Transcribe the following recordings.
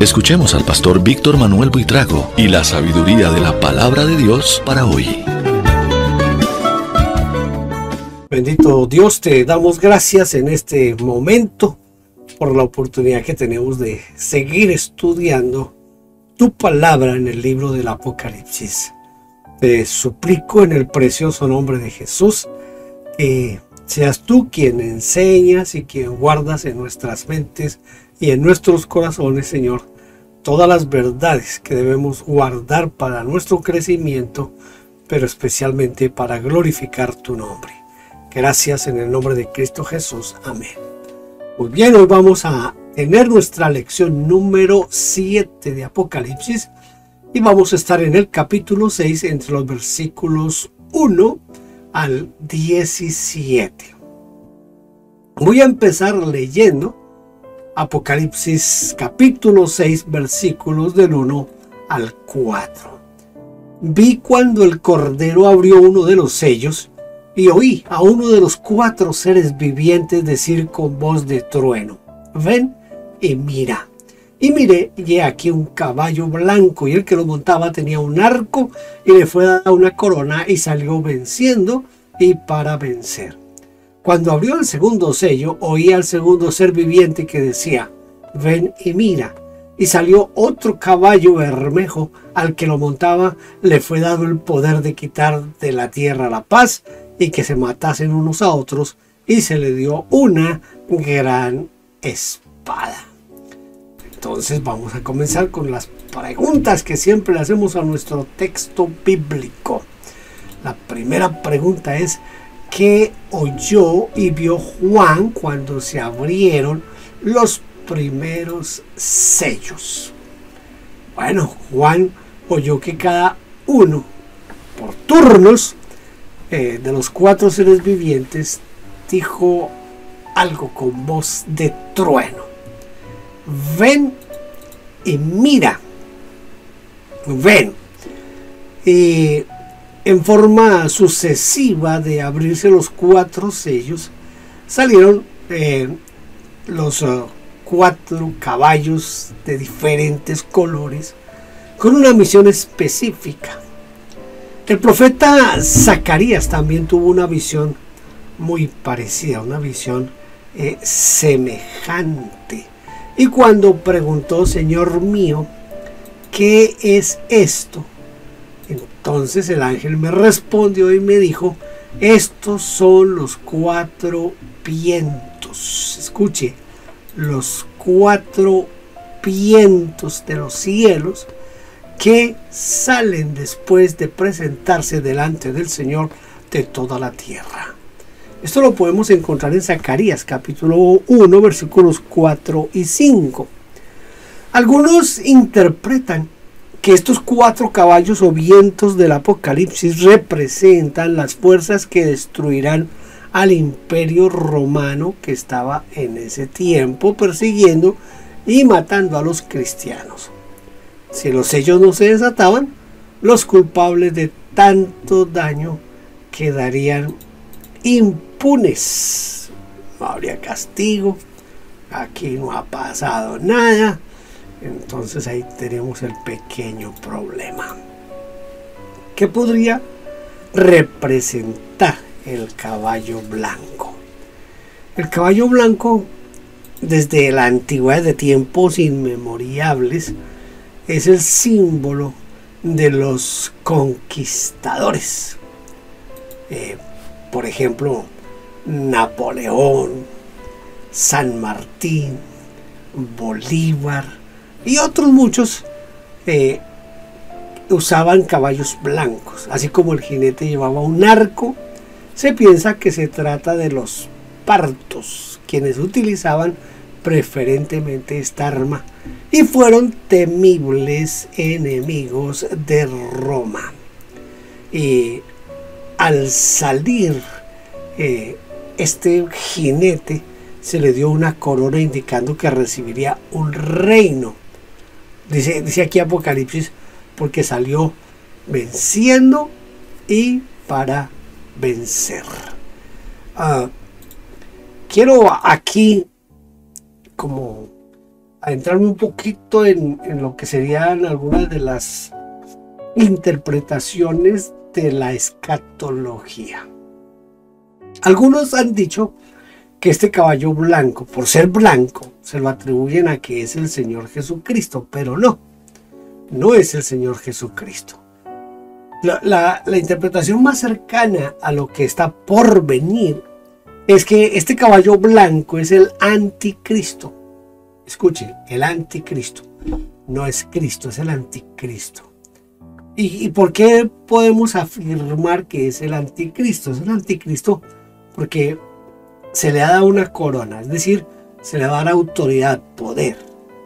Escuchemos al pastor Víctor Manuel Buitrago y la sabiduría de la palabra de Dios para hoy. Bendito Dios, te damos gracias en este momento por la oportunidad que tenemos de seguir estudiando tu palabra en el libro del Apocalipsis. Te suplico en el precioso nombre de Jesús que seas tú quien enseñas y quien guardas en nuestras mentes y en nuestros corazones, Señor, todas las verdades que debemos guardar para nuestro crecimiento, pero especialmente para glorificar tu nombre. Gracias en el nombre de Cristo Jesús. Amén. Muy bien, hoy vamos a tener nuestra lección número 7 de Apocalipsis y vamos a estar en el capítulo 6 entre los versículos 1 al 17. Voy a empezar leyendo Apocalipsis capítulo 6 versículos del 1 al 4. Vi cuando el Cordero abrió uno de los sellos y oí a uno de los 4 seres vivientes decir con voz de trueno: ven y mira. Y miré, y he aquí un caballo blanco, y el que lo montaba tenía un arco, y le fue dada una corona, y salió venciendo y para vencer. Cuando abrió el segundo sello, oí al segundo ser viviente que decía: ven y mira. Y salió otro caballo bermejo, al que lo montaba le fue dado el poder de quitar de la tierra la paz, y que se matasen unos a otros, y se le dio una gran espada. Entonces vamos a comenzar con las preguntas que siempre le hacemos a nuestro texto bíblico. La primera pregunta es: ¿qué oyó y vio Juan cuando se abrieron los primeros sellos? Bueno, Juan oyó que cada uno, por turnos, de los 4 seres vivientes, dijo algo con voz de trueno: ven y mira. Ven. Y en forma sucesiva de abrirse los 4 sellos, salieron los 4 caballos de diferentes colores con una misión específica. El profeta Zacarías también tuvo una visión muy parecida, una visión semejante. Y cuando preguntó: Señor mío, ¿qué es esto? Entonces el ángel me respondió y me dijo: estos son los 4 vientos. Escuche, los 4 vientos de los cielos que salen después de presentarse delante del Señor de toda la tierra. Esto lo podemos encontrar en Zacarías capítulo 1 versículos 4 y 5. Algunos interpretan que estos 4 caballos o vientos del Apocalipsis representan las fuerzas que destruirán al imperio romano que estaba en ese tiempo persiguiendo y matando a los cristianos. Si los sellos no se desataban, los culpables de tanto daño quedarían impunes. No habría castigo, aquí no ha pasado nada. Entonces ahí tenemos el pequeño problema. ¿Qué podría representar el caballo blanco? El caballo blanco, desde la antigüedad de tiempos inmemoriales, es el símbolo de los conquistadores. Por ejemplo, Napoleón, San Martín, Bolívar y otros muchos usaban caballos blancos. Así como el jinete llevaba un arco, se piensa que se trata de los partos, quienes utilizaban preferentemente esta arma y fueron temibles enemigos de Roma. Y al salir este jinete, se le dio una corona indicando que recibiría un reino. Dice aquí Apocalipsis, porque salió venciendo y para vencer. Quiero aquí como adentrarme un poquito en lo que serían algunas de las interpretaciones de la escatología. Algunos han dicho que este caballo blanco, por ser blanco, se lo atribuyen a que es el Señor Jesucristo, pero no es el Señor Jesucristo. La interpretación más cercana a lo que está por venir es que este caballo blanco es el anticristo. Escuchen, el anticristo. No es Cristo, es el anticristo. ¿Y por qué podemos afirmar que es el anticristo? Es el anticristo porque se le ha dado una corona, es decir, se le va a dar autoridad, poder,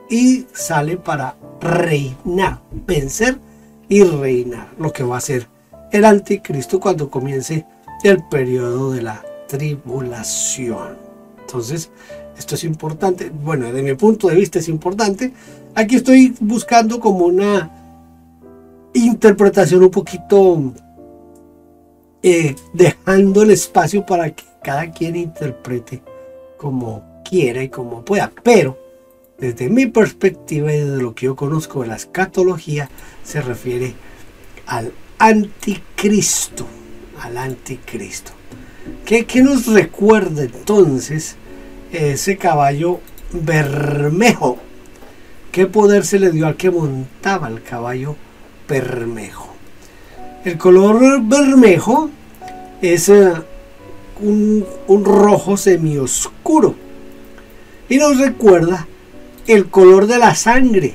y sale para reinar, vencer y reinar, lo que va a ser el anticristo cuando comience el periodo de la tribulación. Entonces, esto es importante. Bueno, desde mi punto de vista es importante. Aquí estoy buscando como una interpretación un poquito dejando el espacio para que cada quien interprete como quiera y como pueda, pero desde mi perspectiva y desde lo que yo conozco de la escatología se refiere al anticristo, ¿Qué nos recuerda entonces ese caballo bermejo? ¿Qué poder se le dio al que montaba el caballo bermejo? El color bermejo es un rojo semioscuro y nos recuerda el color de la sangre.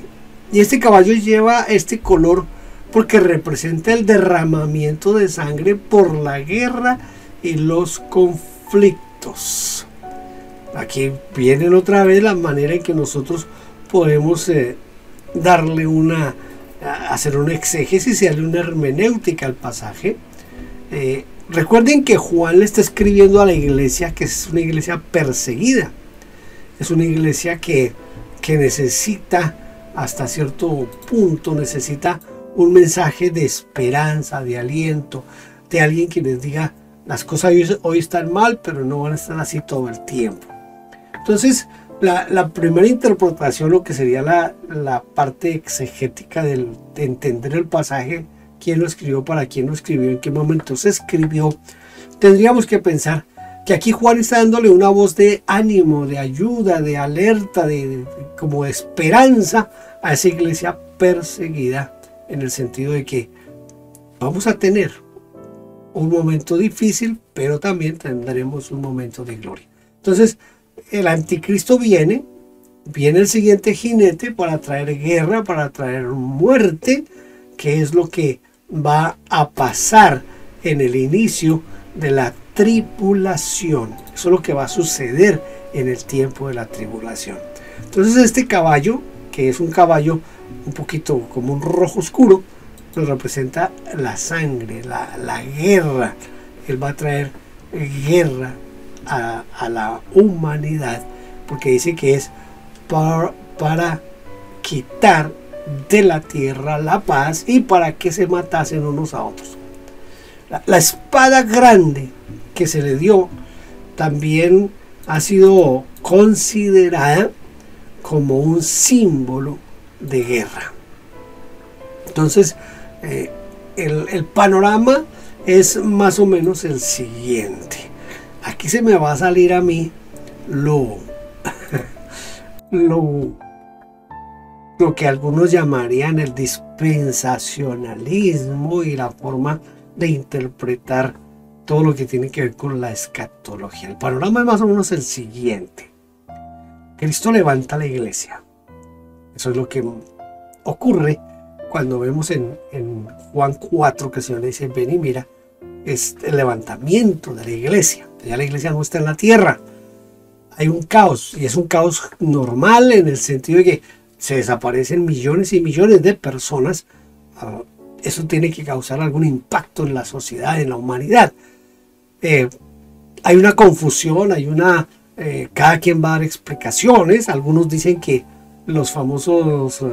Y este caballo lleva este color porque representa el derramamiento de sangre por la guerra y los conflictos. Aquí viene otra vez la manera en que nosotros podemos darle hacer una exégesis y darle una hermenéutica al pasaje. Recuerden que Juan le está escribiendo a la iglesia que es una iglesia perseguida. Es una iglesia que necesita, hasta cierto punto, necesita un mensaje de esperanza, de aliento, de alguien que les diga las cosas hoy están mal, pero no van a estar así todo el tiempo. Entonces, la primera interpretación, lo que sería la parte exegética de entender el pasaje, quién lo escribió, para quién lo escribió, en qué momento se escribió, tendríamos que pensar que aquí Juan está dándole una voz de ánimo, de ayuda, de alerta, como de esperanza a esa iglesia perseguida, en el sentido de que vamos a tener un momento difícil, pero también tendremos un momento de gloria. Entonces, el anticristo viene el siguiente jinete para traer guerra, para traer muerte, que es lo que va a pasar en el inicio de la tribulación. Eso es lo que va a suceder en el tiempo de la tribulación. Entonces este caballo, que es un caballo un poquito como un rojo oscuro, nos representa la sangre, la guerra. Él va a traer guerra a la humanidad, porque dice que es para quitar de la tierra la paz y para que se matasen unos a otros. La espada grande que se le dio también ha sido considerada como un símbolo de guerra. Entonces, el panorama es más o menos el siguiente. Aquí se me va a salir a mí lo que algunos llamarían el dispensacionalismo y la forma de interpretar todo lo que tiene que ver con la escatología. El panorama es más o menos el siguiente. Cristo levanta la iglesia. Eso es lo que ocurre cuando vemos en Juan 4 que el Señor le dice: ven y mira, es el levantamiento de la iglesia. Ya la iglesia no está en la tierra. Hay un caos, y es un caos normal en el sentido de que se desaparecen millones y millones de personas. Eso tiene que causar algún impacto en la sociedad, en la humanidad. Hay una confusión, cada quien va a dar explicaciones. Algunos dicen que los famosos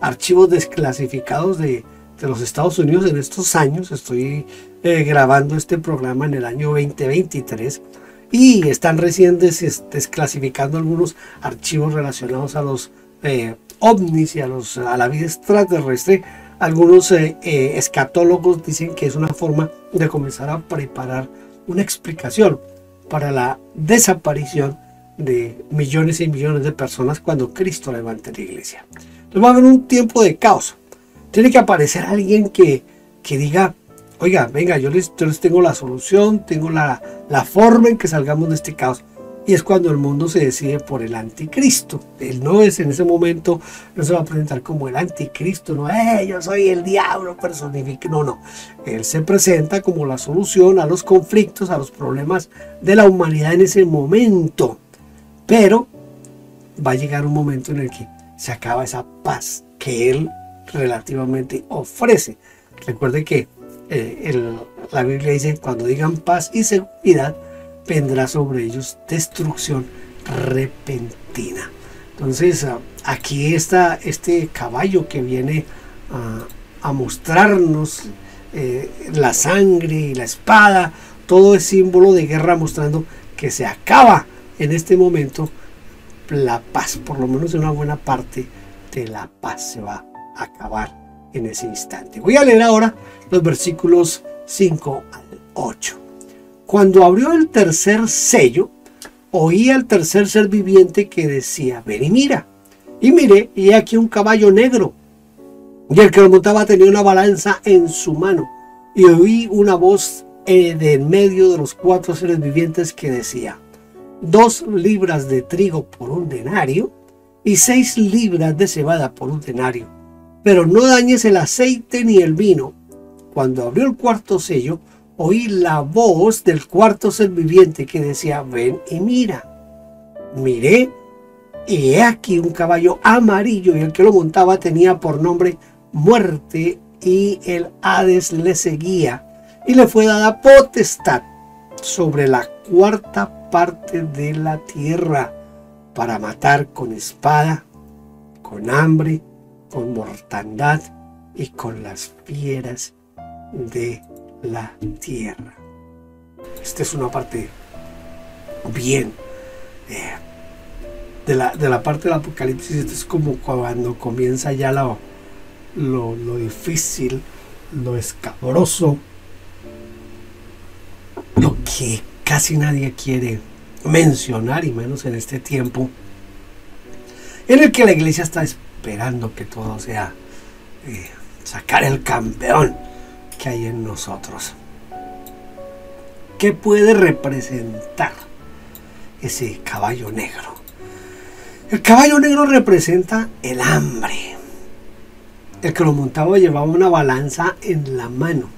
archivos desclasificados de los Estados Unidos en estos años, estoy grabando este programa en el año 2023, y están recién desclasificando algunos archivos relacionados a los ovnis y a la vida extraterrestre, algunos escatólogos dicen que es una forma de comenzar a preparar una explicación para la desaparición de millones y millones de personas cuando Cristo levante la iglesia. Entonces va a haber un tiempo de caos. Tiene que aparecer alguien que diga, oiga, venga, yo les tengo la solución, tengo la forma en que salgamos de este caos. Y es cuando el mundo se decide por el anticristo. Él no es en ese momento, no se va a presentar como el anticristo, no, yo soy el diablo personificado. No. Él se presenta como la solución a los conflictos, a los problemas de la humanidad en ese momento. Pero va a llegar un momento en el que se acaba esa paz que él relativamente ofrece. Recuerde que la Biblia dice, cuando digan paz y seguridad, vendrá sobre ellos destrucción repentina. Entonces aquí está este caballo que viene a mostrarnos la sangre y la espada. Todo es símbolo de guerra, mostrando que se acaba en este momento la paz. Por lo menos una buena parte de la paz se va a acabar en ese instante. Voy a leer ahora los versículos 5 al 8. Cuando abrió el tercer sello, oí al tercer ser viviente que decía, ven y mira. Y miré, y he aquí un caballo negro, y el que lo montaba tenía una balanza en su mano. Y oí una voz de en medio de los 4 seres vivientes que decía, 2 libras de trigo por un denario, y 6 libras de cebada por un denario. Pero no dañes el aceite ni el vino. Cuando abrió el cuarto sello, oí la voz del cuarto ser viviente que decía, ven y mira. Miré, y he aquí un caballo amarillo, y el que lo montaba tenía por nombre Muerte, y el Hades le seguía, y le fue dada potestad sobre la 4ª parte de la tierra, para matar con espada, con hambre, con mortandad y con las fieras de la tierra. Esta es una parte bien de la parte del Apocalipsis. Esto es como cuando comienza ya lo difícil, lo escabroso, lo que casi nadie quiere mencionar, y menos en este tiempo en el que la iglesia está esperando que todo sea sacar el campeón que hay en nosotros. ¿Qué puede representar ese caballo negro? El caballo negro representa el hambre. El que lo montaba llevaba una balanza en la mano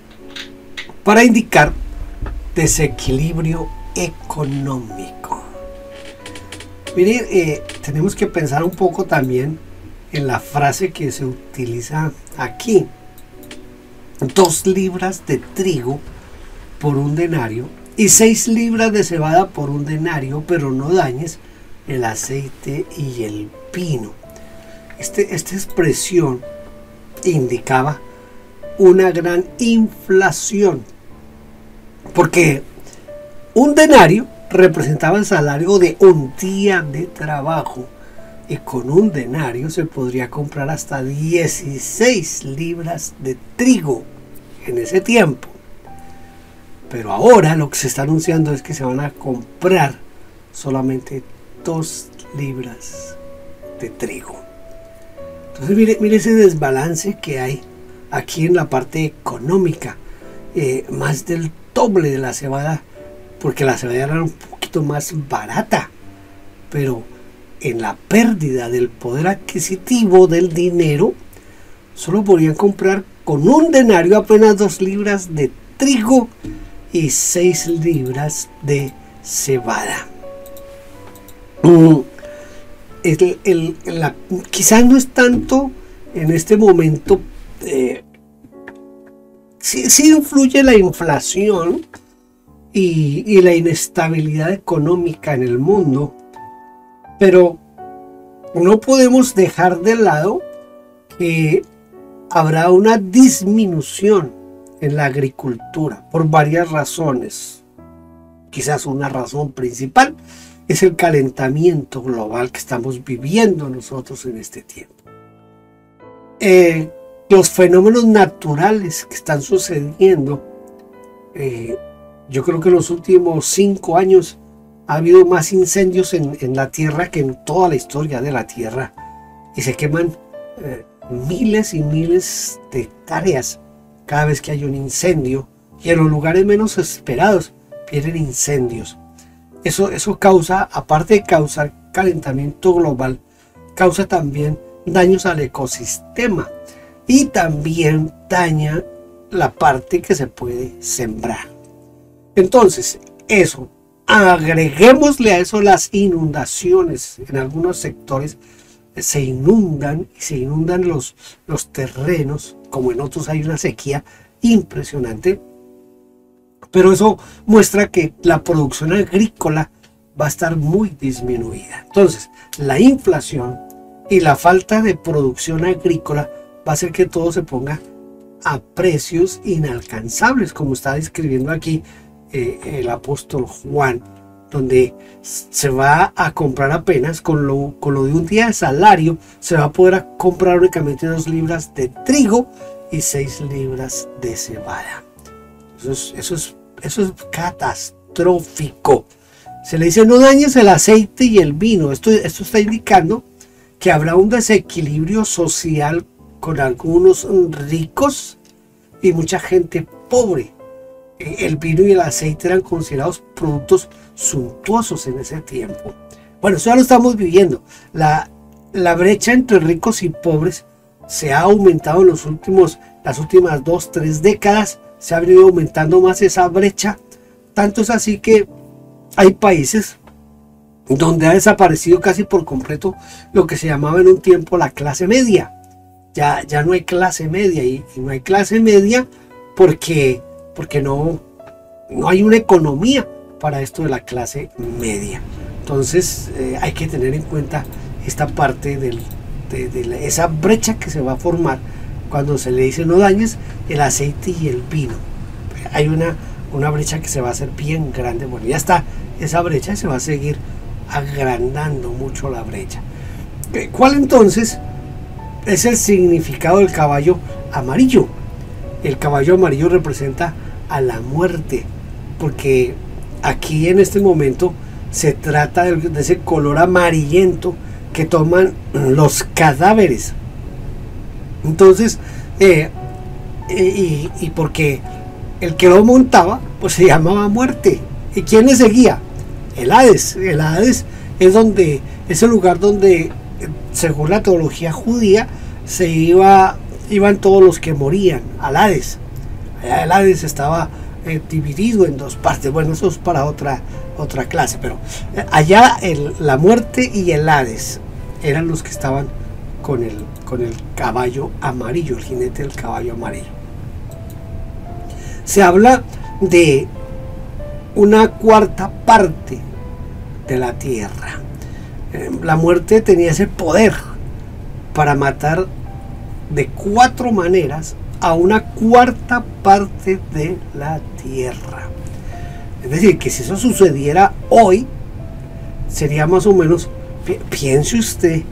para indicar desequilibrio económico. Miren, tenemos que pensar un poco también en la frase que se utiliza aquí. 2 libras de trigo por un denario y 6 libras de cebada por un denario, pero no dañes el aceite y el vino. Esta expresión indicaba una gran inflación, porque un denario representaba el salario de un día de trabajo, y con un denario se podría comprar hasta 16 libras de trigo en ese tiempo. Pero ahora lo que se está anunciando es que se van a comprar solamente 2 libras de trigo. Entonces mire ese desbalance que hay aquí en la parte económica. Más del doble de la cebada, porque la cebada era un poquito más barata, pero en la pérdida del poder adquisitivo del dinero, solo podían comprar con un denario apenas 2 libras de trigo y 6 libras de cebada. Quizás no es tanto en este momento, sí influye la inflación y la inestabilidad económica en el mundo, pero no podemos dejar de lado que habrá una disminución en la agricultura por varias razones. Quizás una razón principal es el calentamiento global que estamos viviendo nosotros en este tiempo. Los fenómenos naturales que están sucediendo, yo creo que en los últimos 5 años ha habido más incendios en la Tierra que en toda la historia de la Tierra, y se queman miles y miles de hectáreas cada vez que hay un incendio, y en los lugares menos esperados vienen incendios. Eso causa, aparte de causar calentamiento global, causa también daños al ecosistema y también daña la parte que se puede sembrar. Entonces, eso, agreguémosle a eso las inundaciones. En algunos sectores se inundan los terrenos, como en otros hay una sequía impresionante. Pero eso muestra que la producción agrícola va a estar muy disminuida. Entonces, la inflación y la falta de producción agrícola va a hacer que todo se ponga a precios inalcanzables, como está describiendo aquí el apóstol Juan, donde se va a comprar apenas con lo de un día de salario, se va a poder comprar únicamente 2 libras de trigo y 6 libras de cebada. Eso es catastrófico. Se le dice: no dañes el aceite y el vino. Esto está indicando que habrá un desequilibrio social con algunos ricos y mucha gente pobre. El vino y el aceite eran considerados productos suntuosos en ese tiempo. Bueno, eso ya lo estamos viviendo. La brecha entre ricos y pobres se ha aumentado en las últimas 2-3 décadas. Se ha venido aumentando más esa brecha. Tanto es así que hay países donde ha desaparecido casi por completo lo que se llamaba en un tiempo la clase media. Ya no hay clase media, y no hay clase media porque no hay una economía para esto de la clase media. Entonces hay que tener en cuenta esta parte de esa brecha que se va a formar cuando se le dice: no dañes el aceite y el vino. Hay una brecha que se va a hacer bien grande. Bueno, ya está esa brecha y se va a seguir agrandando mucho la brecha. ¿Cuál entonces es el significado del caballo amarillo? El caballo amarillo representa a la muerte, porque aquí en este momento se trata de ese color amarillento que toman los cadáveres. Entonces, y porque el que lo montaba, pues se llamaba muerte. ¿Y quién le seguía? El Hades. El Hades es el lugar donde, según la teología judía, iban todos los que morían al Hades. El Hades estaba dividido en 2 partes. Bueno, eso es para otra clase, pero allá la muerte y el Hades eran los que estaban con el caballo amarillo, el jinete del caballo amarillo. Se habla de una 1/4 parte de la tierra. La muerte tenía ese poder para matar de 4 maneras a una 1/4 parte de la tierra. Es decir, que si eso sucediera hoy, sería más o menos, piense usted,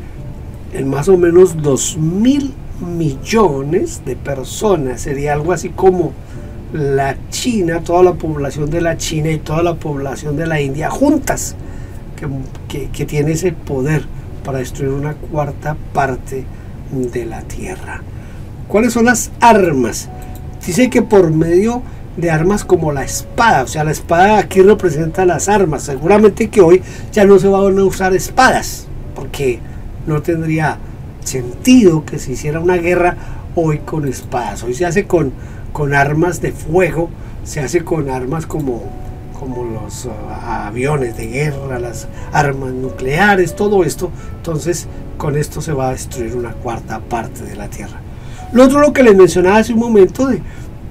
en más o menos 2.000 millones de personas. Sería algo así como la China, toda la población de la China y toda la población de la India juntas, que tiene ese poder para destruir una 1/4 parte de la tierra. ¿Cuáles son las armas? Dice que por medio de armas como la espada, o sea, la espada aquí representa las armas. Seguramente que hoy ya no se van a usar espadas, porque no tendría sentido que se hiciera una guerra hoy con espadas. Hoy se hace con armas de fuego, se hace con armas como los aviones de guerra, las armas nucleares, todo esto. Entonces, con esto se va a destruir una 1/4 parte de la tierra. Lo otro, lo que les mencionaba hace un momento, de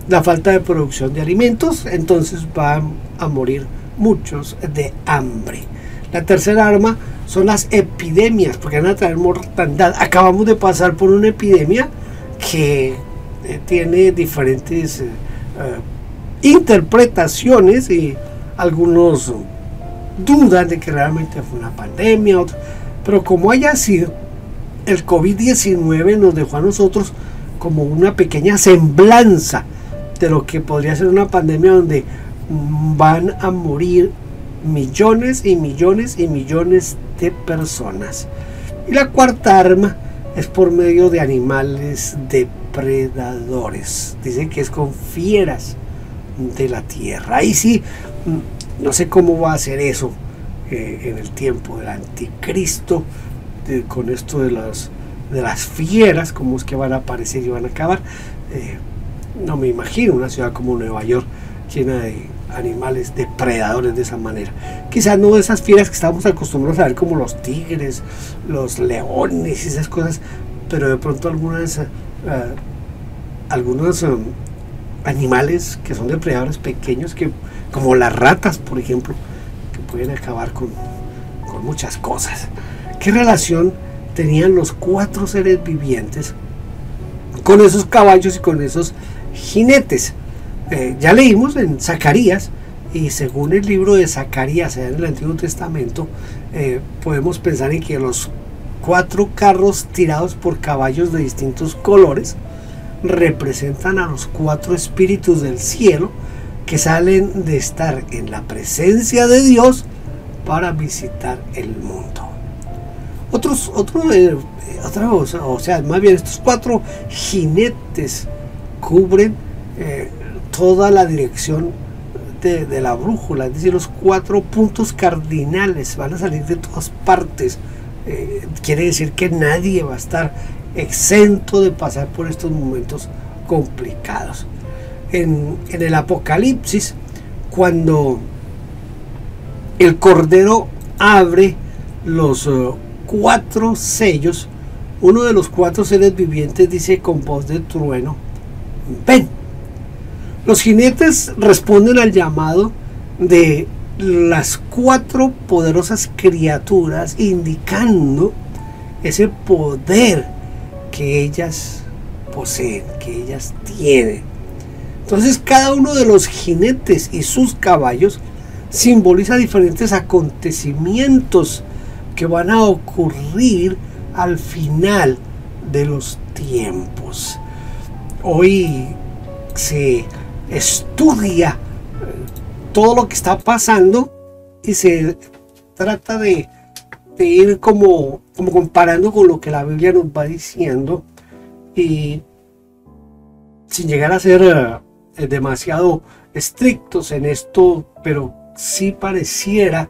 la falta de producción de alimentos, entonces van a morir muchos de hambre. La tercera arma son las epidemias, porque van a traer mortandad. Acabamos de pasar por una epidemia que tiene diferentes interpretaciones, y algunos dudan de que realmente fue una pandemia, pero como haya sido, el COVID-19 nos dejó a nosotros como una pequeña semblanza de lo que podría ser una pandemia donde van a morir millones y millones y millones de personas. Y la cuarta arma es por medio de animales depredadores. Dicen que es con fieras de la tierra. Ahí sí, no sé cómo va a ser eso en el tiempo del anticristo, con esto de las fieras, cómo es que van a aparecer y van a acabar. No me imagino una ciudad como Nueva York llena de animales depredadores de esa manera. Quizás no de esas fieras que estamos acostumbrados a ver, como los tigres, los leones y esas cosas, pero de pronto algunos animales que son depredadores pequeños, como las ratas, por ejemplo, que pueden acabar con muchas cosas. ¿Qué relación tenían los 4 seres vivientes con esos caballos y con esos jinetes? Ya leímos en Zacarías, y según el libro de Zacarías en el Antiguo Testamento, podemos pensar en que los 4 carros tirados por caballos de distintos colores representan a los 4 espíritus del cielo que salen de estar en la presencia de Dios para visitar el mundo. O sea, más bien estos 4 jinetes cubren toda la dirección de la brújula, es decir, los 4 puntos cardinales van a salir de todas partes. Quiere decir que nadie va a estar exento de pasar por estos momentos complicados. En el Apocalipsis, cuando el Cordero abre los 4 sellos, uno de los 4 seres vivientes dice con voz de trueno: ven. Los jinetes responden al llamado de las 4 poderosas criaturas, indicando ese poder que ellas poseen, que ellas tienen. Entonces, cada uno de los jinetes y sus caballos simboliza diferentes acontecimientos que van a ocurrir al final de los tiempos. Hoy se estudia todo lo que está pasando y se trata de ir como comparando con lo que la Biblia nos va diciendo, y sin llegar a ser demasiado estrictos en esto, pero sí pareciera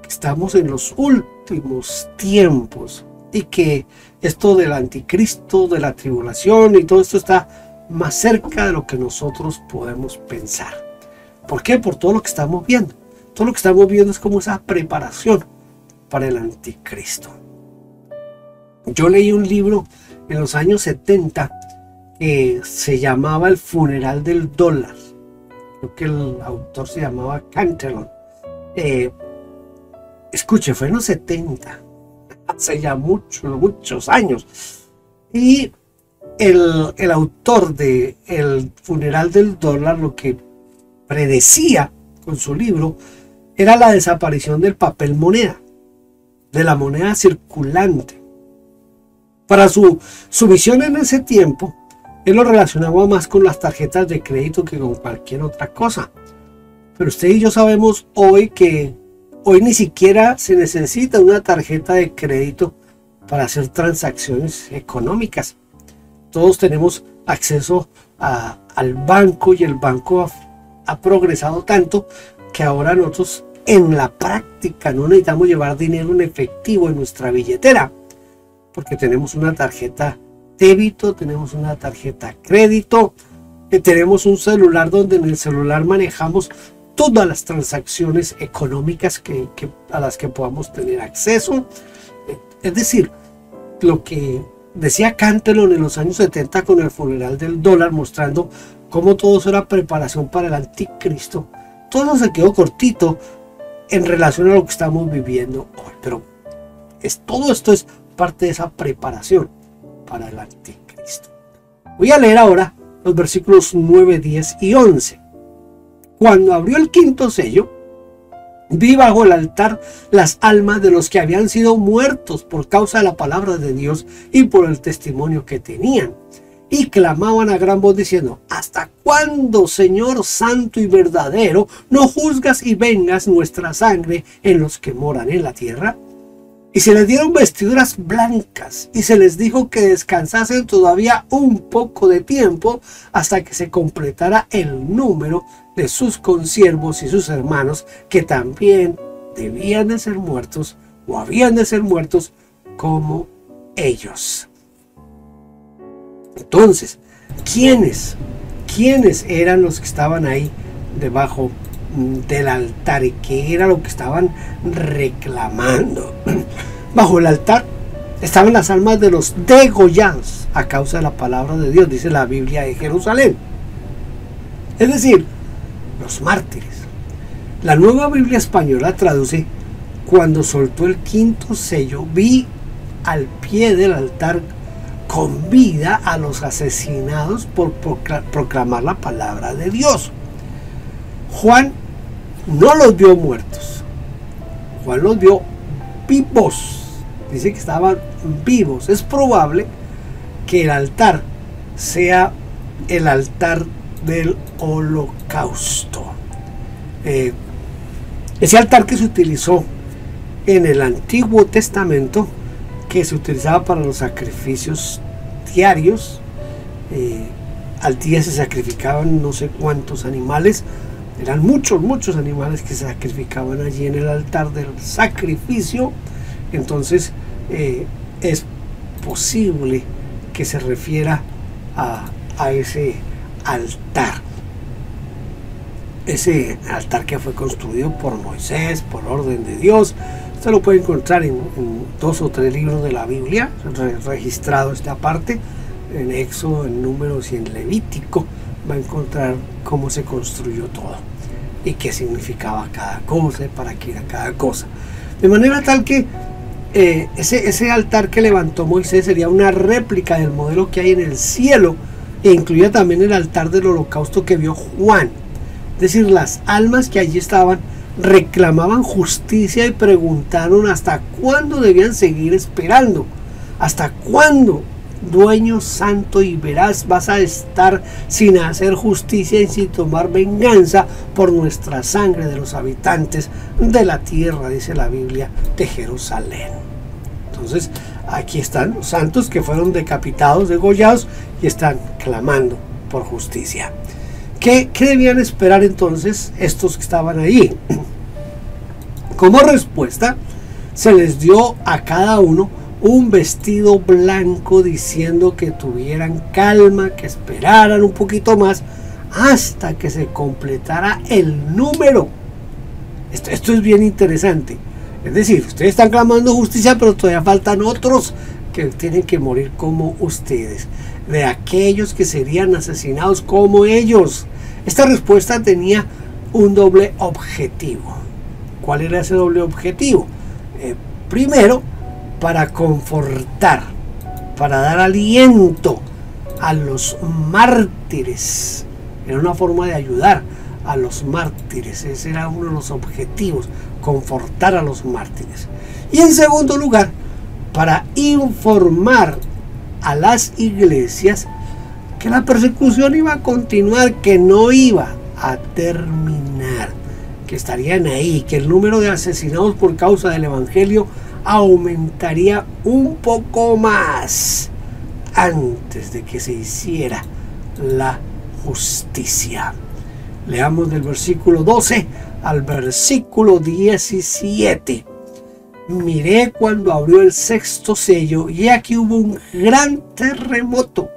que estamos en los últimos tiempos y que esto del anticristo, de la tribulación y todo esto está más cerca de lo que nosotros podemos pensar. ¿Por qué? Por todo lo que estamos viendo. Todo lo que estamos viendo es como esa preparación para el anticristo. Yo leí un libro en los años 70 que se llamaba El funeral del dólar. Creo que el autor se llamaba Cantillon. Escuche, fue en los 70, hace ya muchos años. Y el autor de El funeral del dólar lo que predecía con su libro era la desaparición del papel moneda, de la moneda circulante. Para su visión en ese tiempo, él lo relacionaba más con las tarjetas de crédito que con cualquier otra cosa. Pero usted y yo sabemos hoy que hoy ni siquiera se necesita una tarjeta de crédito para hacer transacciones económicas. Todos tenemos acceso al banco, y el banco ha progresado tanto que ahora nosotros en la práctica no necesitamos llevar dinero en efectivo en nuestra billetera, porque tenemos una tarjeta débito, tenemos una tarjeta crédito, tenemos un celular donde en el celular manejamos todas las transacciones económicas a las que podamos tener acceso. Es decir, lo que decía Cantillon en los años 70 con El funeral del dólar, mostrando cómo todo eso era preparación para el anticristo, todo se quedó cortito en relación a lo que estamos viviendo hoy. Pero todo esto es parte de esa preparación para el anticristo. Voy a leer ahora los versículos 9, 10 y 11. Cuando abrió el 5.º sello, Vi bajo el altar las almas de los que habían sido muertos por causa de la palabra de Dios y por el testimonio que tenían. Y clamaban a gran voz diciendo: ¿hasta cuándo, Señor santo y verdadero, no juzgas y vengas nuestra sangre en los que moran en la tierra? Y se les dieron vestiduras blancas, y se les dijo que descansasen todavía un poco de tiempo hasta que se completara el número de sus consiervos y sus hermanos, que también debían de ser muertos, o habían de ser muertos como ellos. Entonces, ¿quiénes eran los que estaban ahí debajo del altar y qué era lo que estaban reclamando? Bajo el altar estaban las almas de los degollados a causa de la palabra de Dios, dice la Biblia de Jerusalén. Es decir, los mártires. La Nueva Biblia Española traduce: cuando soltó el quinto sello, vi al pie del altar con vida a los asesinados por proclamar la palabra de Dios. Juan no los vio muertos, Juan los vio vivos. Dice que estaban vivos. Es probable que el altar sea el altar del holocausto. Ese altar que se utilizó en el Antiguo Testamento, que se utilizaba para los sacrificios diarios. Al día se sacrificaban no sé cuántos animales, eran muchos animales que se sacrificaban allí en el altar del sacrificio. Entonces es posible que se refiera a ese altar que fue construido por Moisés por orden de Dios. Usted lo puede encontrar en 2 o 3 libros de la Biblia, registrado esta parte, en Éxodo, en Números y en Levítico. Va a encontrar cómo se construyó todo y qué significaba cada cosa y para qué era cada cosa. De manera tal que ese altar que levantó Moisés sería una réplica del modelo que hay en el cielo, e incluía también el altar del holocausto que vio Juan. Es decir, las almas que allí estaban reclamaban justicia y preguntaron hasta cuándo debían seguir esperando. ¿Hasta cuándo, dueño santo y veraz, vas a estar sin hacer justicia y sin tomar venganza por nuestra sangre de los habitantes de la tierra, dice la Biblia, de Jerusalén? Entonces aquí están los santos que fueron decapitados, degollados, y están clamando por justicia. ¿Qué debían esperar entonces estos que estaban ahí? Como respuesta, se les dio a cada uno un vestido blanco, diciendo que tuvieran calma, que esperaran un poquito más hasta que se completara el número. Esto es bien interesante. Es decir, ustedes están clamando justicia, pero todavía faltan otros que tienen que morir como ustedes, de aquellos que serían asesinados como ellos. Esta respuesta tenía un doble objetivo. ¿Cuál era ese doble objetivo? Primero, para confortar, para dar aliento a los mártires. Era una forma de ayudar a los mártires. Ese era uno de los objetivos, confortar a los mártires. Y en segundo lugar, para informar a las iglesias que la persecución iba a continuar, que no iba a terminar, que estarían ahí, que el número de asesinados por causa del evangelio aumentaría un poco más antes de que se hiciera la justicia. Leamos del versículo 12 al versículo 17. Miré cuando abrió el sexto sello, y aquí hubo un gran terremoto,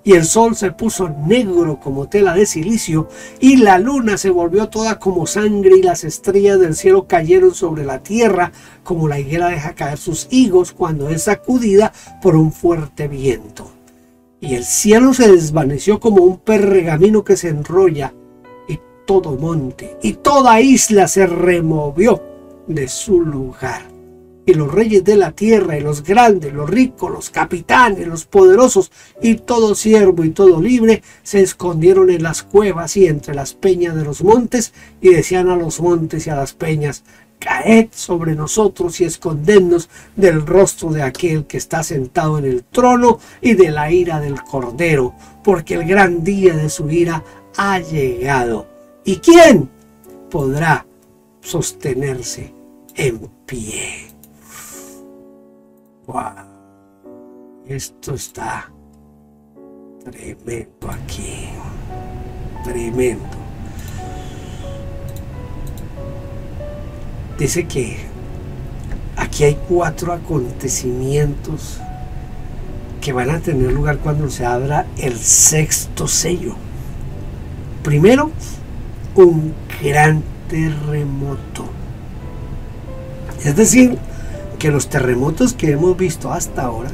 y el sol se puso negro como tela de silicio, y la luna se volvió toda como sangre, y las estrellas del cielo cayeron sobre la tierra, como la higuera deja caer sus higos cuando es sacudida por un fuerte viento. Y el cielo se desvaneció como un pergamino que se enrolla, y todo monte y toda isla se removió de su lugar. y los reyes de la tierra, y los grandes, los ricos, los capitanes, los poderosos, y todo siervo y todo libre, se escondieron en las cuevas y entre las peñas de los montes, y decían a los montes y a las peñas: caed sobre nosotros y escondednos del rostro de aquel que está sentado en el trono y de la ira del Cordero, porque el gran día de su ira ha llegado. ¿Y quién podrá sostenerse en pie? ¡Wow! Esto está tremendo aquí. Tremendo. Dice que aquí hay 4 acontecimientos que van a tener lugar cuando se abra el 6º sello. Primero, un gran terremoto. Es decir, que los terremotos que hemos visto hasta ahora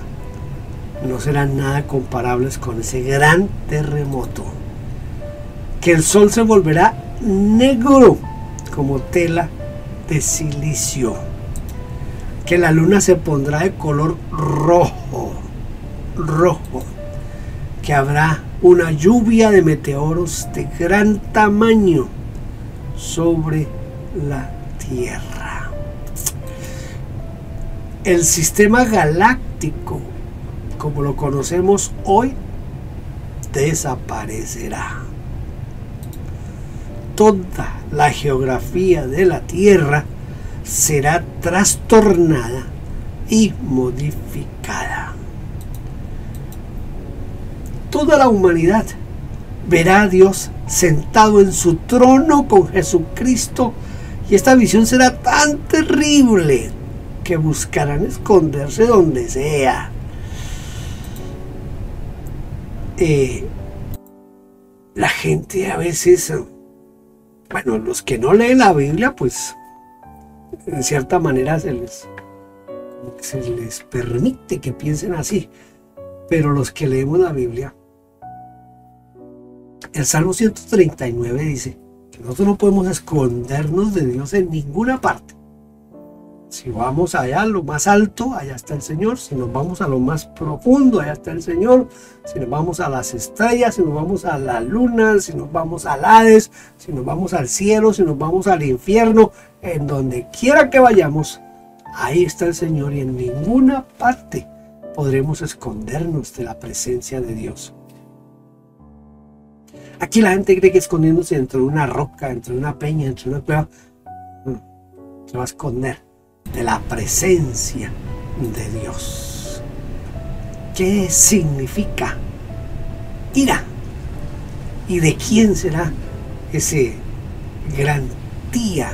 no serán nada comparables con ese gran terremoto. Que el sol se volverá negro como tela de silicio. Que la luna se pondrá de color rojo. Que habrá una lluvia de meteoros de gran tamaño sobre la Tierra. El sistema galáctico, como lo conocemos hoy, desaparecerá. Toda la geografía de la Tierra será trastornada y modificada. Toda la humanidad verá a Dios sentado en su trono con Jesucristo, y esta visión será tan terrible que buscarán esconderse donde sea. La gente a veces, bueno, los que no leen la Biblia, pues en cierta manera se les permite que piensen así, pero los que leemos la Biblia, el Salmo 139 dice que nosotros no podemos escondernos de Dios en ninguna parte. Si vamos allá a lo más alto, allá está el Señor. Si nos vamos a lo más profundo, allá está el Señor. Si nos vamos a las estrellas, si nos vamos a la luna, si nos vamos al Hades, si nos vamos al cielo, si nos vamos al infierno, en donde quiera que vayamos, ahí está el Señor, y en ninguna parte podremos escondernos de la presencia de Dios. Aquí la gente cree que escondiéndose entre una roca, entre una peña, entre una cueva, se va a esconder de la presencia de Dios. ¿Qué significa ira? ¿Y de quién será ese gran día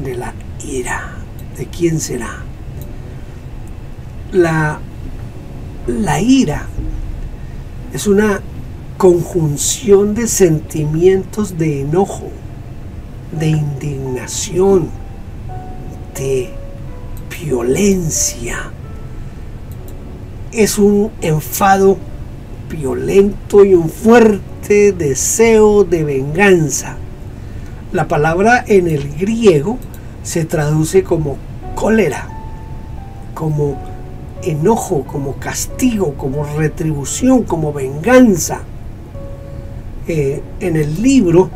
de la ira? ¿De quién será? La ira es una conjunción de sentimientos de enojo, de indignación, de violencia. Es un enfado violento y un fuerte deseo de venganza. La palabra en el griego se traduce como cólera, como enojo, como castigo, como retribución, como venganza. En el libro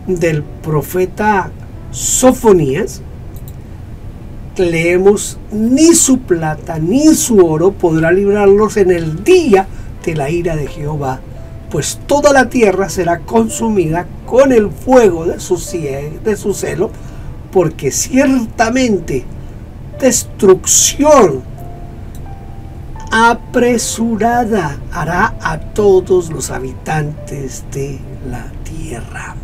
del profeta Sofonías leemos: ni su plata ni su oro podrá librarlos en el día de la ira de Jehová, pues toda la tierra será consumida con el fuego de su celo, porque ciertamente destrucción apresurada hará a todos los habitantes de la tierra.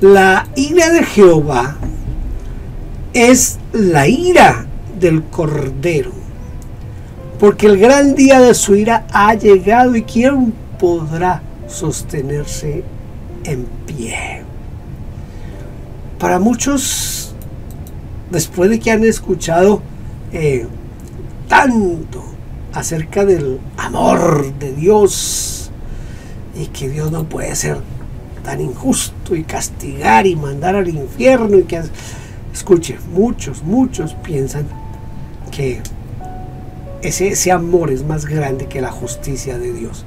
La ira de Jehová es la ira del Cordero, porque el gran día de su ira ha llegado, y ¿quién podrá sostenerse en pie? Para muchos, después de que han escuchado tanto acerca del amor de Dios, y que Dios no puede ser tan injusto y castigar y mandar al infierno, y que Escuche, muchos piensan que ese amor es más grande que la justicia de Dios.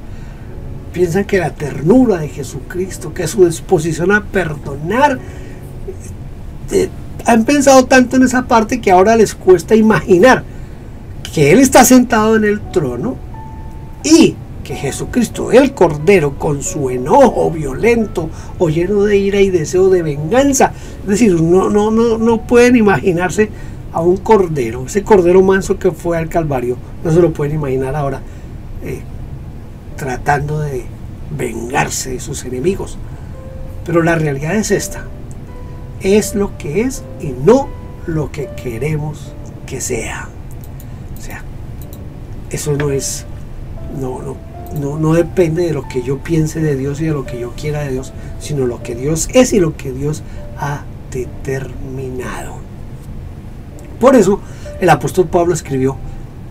Piensan que la ternura de Jesucristo, que su disposición a perdonar, han pensado tanto en esa parte que ahora les cuesta imaginar que Él está sentado en el trono y que Jesucristo, el Cordero, con su enojo violento o lleno de ira y deseo de venganza, es decir, no pueden imaginarse a un cordero, ese cordero manso que fue al Calvario, no se lo pueden imaginar ahora tratando de vengarse de sus enemigos. Pero la realidad es esta: es lo que es y no lo que queremos que sea. O sea, eso no es, no depende de lo que yo piense de Dios y de lo que yo quiera de Dios, sino lo que Dios es y lo que Dios ha determinado. Por eso el apóstol Pablo escribió: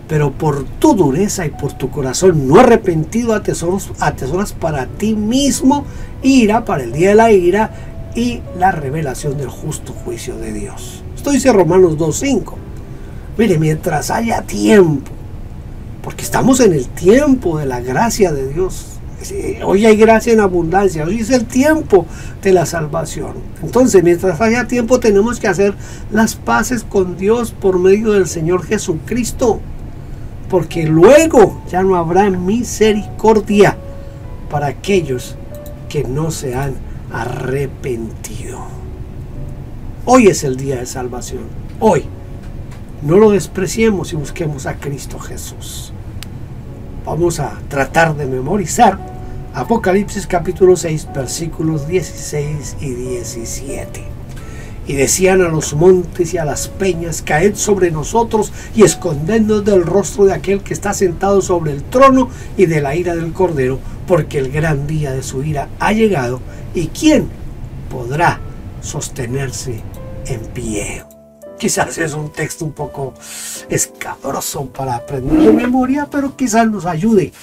pero por tu dureza y por tu corazón no arrepentido atesoras para ti mismo ira para el día de la ira y la revelación del justo juicio de Dios. Esto dice Romanos 2:5. Mire, mientras haya tiempo, porque estamos en el tiempo de la gracia de Dios. Hoy hay gracia en abundancia, hoy es el tiempo de la salvación. Entonces, mientras haya tiempo, tenemos que hacer las paces con Dios por medio del Señor Jesucristo, porque luego ya no habrá misericordia para aquellos que no se han arrepentido. Hoy es el día de salvación. Hoy no lo despreciemos y busquemos a Cristo Jesús. Vamos a tratar de memorizar Apocalipsis capítulo 6 versículos 16 y 17. Y decían a los montes y a las peñas: caed sobre nosotros y escondednos del rostro de aquel que está sentado sobre el trono y de la ira del Cordero, porque el gran día de su ira ha llegado, y ¿quién podrá sostenerse en pie? Quizás es un texto un poco escabroso para aprender de memoria, pero quizás nos ayude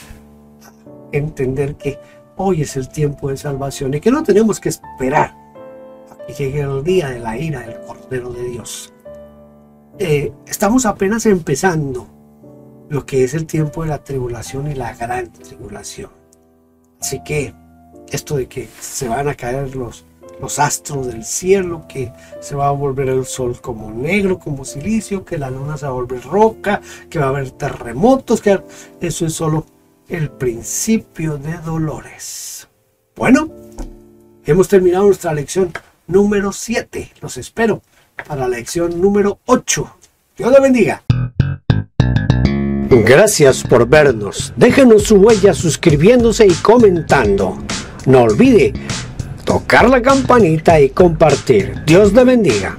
a entender que hoy es el tiempo de salvación y que no tenemos que esperar a que llegue el día de la ira del Cordero de Dios. Estamos apenas empezando lo que es el tiempo de la tribulación y la gran tribulación. Así que esto de que se van a caer los astros del cielo, que se va a volver el sol como negro, como silicio, que la luna se va a volver roca, que va a haber terremotos, que eso es solo el principio de dolores. Bueno, hemos terminado nuestra lección número 7. Los espero para la lección número 8. Dios le bendiga. Gracias por vernos. Déjenos su huella suscribiéndose y comentando. No olvide tocar la campanita y compartir. Dios le bendiga.